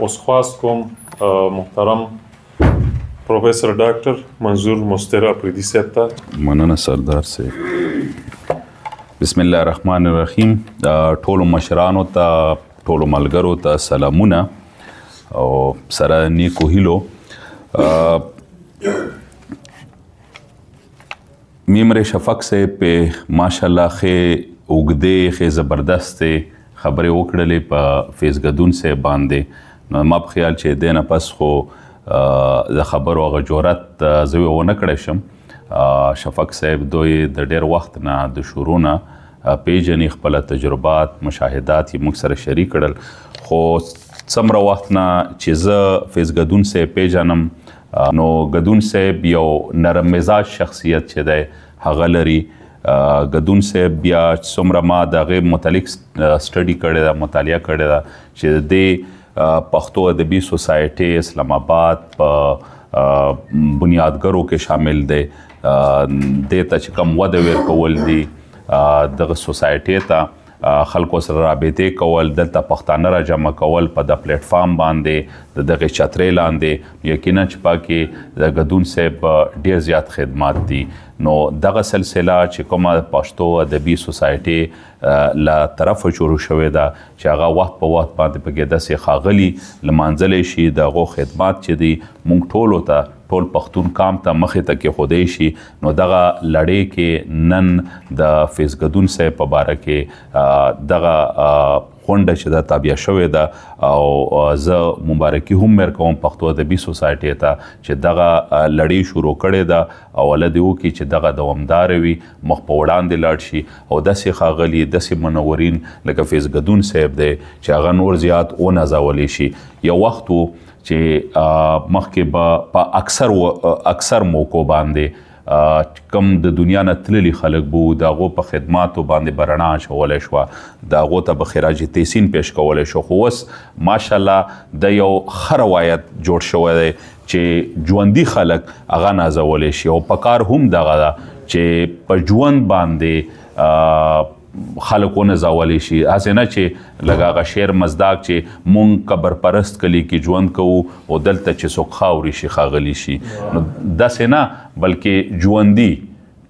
اوس خواست کوم محترم پروفیسر ډاکټر منظور مستر اپریدي صاحب ته. مننه سردار صاحب. بسم الله الرحمن الرحیم. ټولو مشرانو ته ټولو ملګرو ته سلامونه او سره نیکو هیلو. میمر شفق صاحب په ماشاءالله ښې اوږدې ښې زبردستې خبرې وکړلې په فیض ګدون صاحب باندې. نو ما په خیال چې دې نه پس خو د خبرو هغه جرأت زه ونه کړی شم. شفق صاحب دوی د ډېر وخت نه د شروع نه پیژني، خپله تجربات مشاهدات یې موږ سره شریک کړل. خو څومره وخت نه چې زه فیض ګدون صاحب پیژنم نو ګدون صاحب یو نرم مزاج شخصیت چې دی هغه لري. ګدون صاحب بیا څومره ما د هغې متعلق سټډي کړې ده، مطالعه کړې ده چې د پښتو ادبي سوسایټۍ اسلام آباد په بنیادګرو کې شامل دی. دې ته چې کوم وده ورکول دي دغه سوسایټۍ ته خلکو سره رابطې کول، دلته پښتانه را جمع کول په د پلیټفارم باندې د دغې چترۍ لاندې، یقینا چې پکې د ګدون صاحب ډېر زیات خدمات دي. نو دغه سلسله چې کومه پښتو ادبي سوسایټۍ له طرفه شروع شوې ده چې هغه وخت په وخت باندې پکې داسې ښاغلي لمانځلی شي، د هغو خدمات چې دي موږ ټولو ته ټول پښتون قام ته مخې ته کېښودی شي. نو دغه لړۍ کې نن د فیض ګدون صاحب په باره کې دغه غونډه چې ده تابع شوې ده او زه مبارکي هم ورکوم پښتو ادبي سوسایټۍ ته چې دغه لړۍ شروع کړې ده او الله دې وکړي چې دغه دوامداره وي، مخ په وړاندې لاړ شي او داسې ښاغلي داسې منورین لکه فیض ګدون صاحب دی چې هغه نور زیات ونازولی شي. یو وخت و چې مخکې به په اکثر موقعو باندې کم د دنیا نه تللي خلک بو د هغو په خدماتو باندې به رڼا اچولی شوه، د هغو ته به خراج تحسین پیش کولی شو. خو اوس ماشاءالله د یو ښه روایت جوړ شوی دی چې ژوندي خلک هغه نازولی شي او په کار هم دغه ده چې په ژوند باندې خلک ونازولی شي. هسې نه چې لږ هغه شعر مزداق چې مونږ قبر پرست کلي کې ژوند کوو او دلته چې څوک خاوري شي ښاغلي شي، نو داسې نه بلکې ژوندي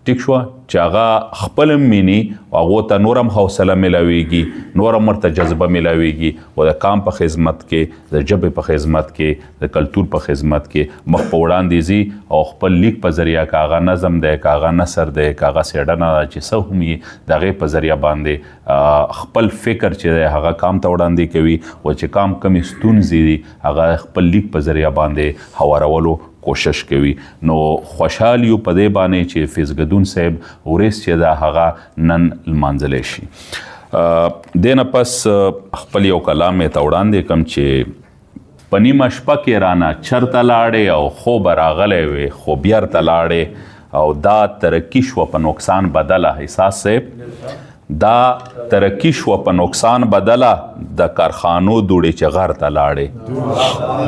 ټیک شوه چې هغه خپل هم میني او هغو ته نور هم حوصله میلاویږي، نور هم ورته جذبه میلاویږي او د قام په خدمت کې، د ژبې په خدمت کې، د کلتور په خدمت کې مخ په وړاندې ځي او خپل لیک په ذریعه که هغه نظم دی، که هغه نثر دی، که هغه څېړنه ده چې څه هم وي د هغې په ذریعه باندې خپل فکر چې دی هغه قام ته وړاندې کوي او چې قام کمې ستونزې دي هغه خپل لیک په ذریعه باندې هوارولو کوشش کوي. نو خوشحال یو په دې باندې چې فیض ګدون صاحب ورځ چې ده هغه نن لمانځلی شي. دې نه پس خپل یو کلام یې ته وړاندې کړم چې په نیمه شپه کې رانه چرته لاړې او خوب راغلی وې خو بیرته لاړې او دا ترقي شوه په نقصان بدله. احساس صاحب دا ترقي شوه په نقصان بدله د کارخانو دوړې چې غر ته لاړې.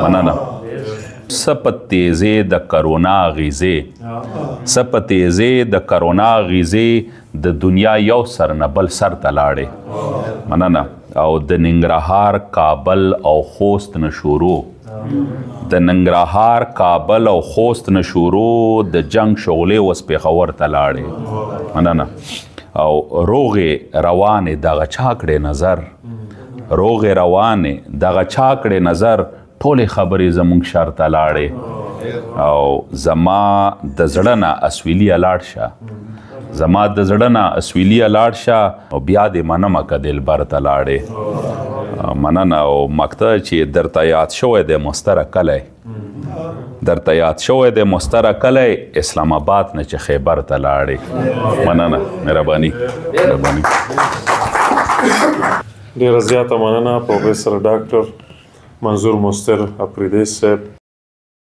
مننه. څه په تیزې د کرونا غیزې، څه په تیزې د کرونا غیزې د دنیا یو سر نه بل سر ته لاړې. مننه. او د ننګرهار کابل او خوست نه شروع، د ننګرهار کابل او خوست نه شروع د جنگ شغلې اوس پېښور ته لاړې. مننه. او روغې روانې دغه چا کړې نظر، روغې روانې دغه چا کړې نظر ټولې خبرې زموږ شر ته لاړې. او زما د زړه نه اسویلیه لاړ شه، زما د زړه نه اسویلیه لاړ شه او بیا دې منمه که دلبر ته لاړې. مننه. او مقطع چې درته یاد شوی دی مستره کلی، درته یاد شوی دی مستره کلی اسلام آباد نه چې خیبر ته لاړې. مننه. مهرباني. مهرباني. ډېره زیاته مننه پروفیسر ډاکټر منظور مستر اپریدي صاحب.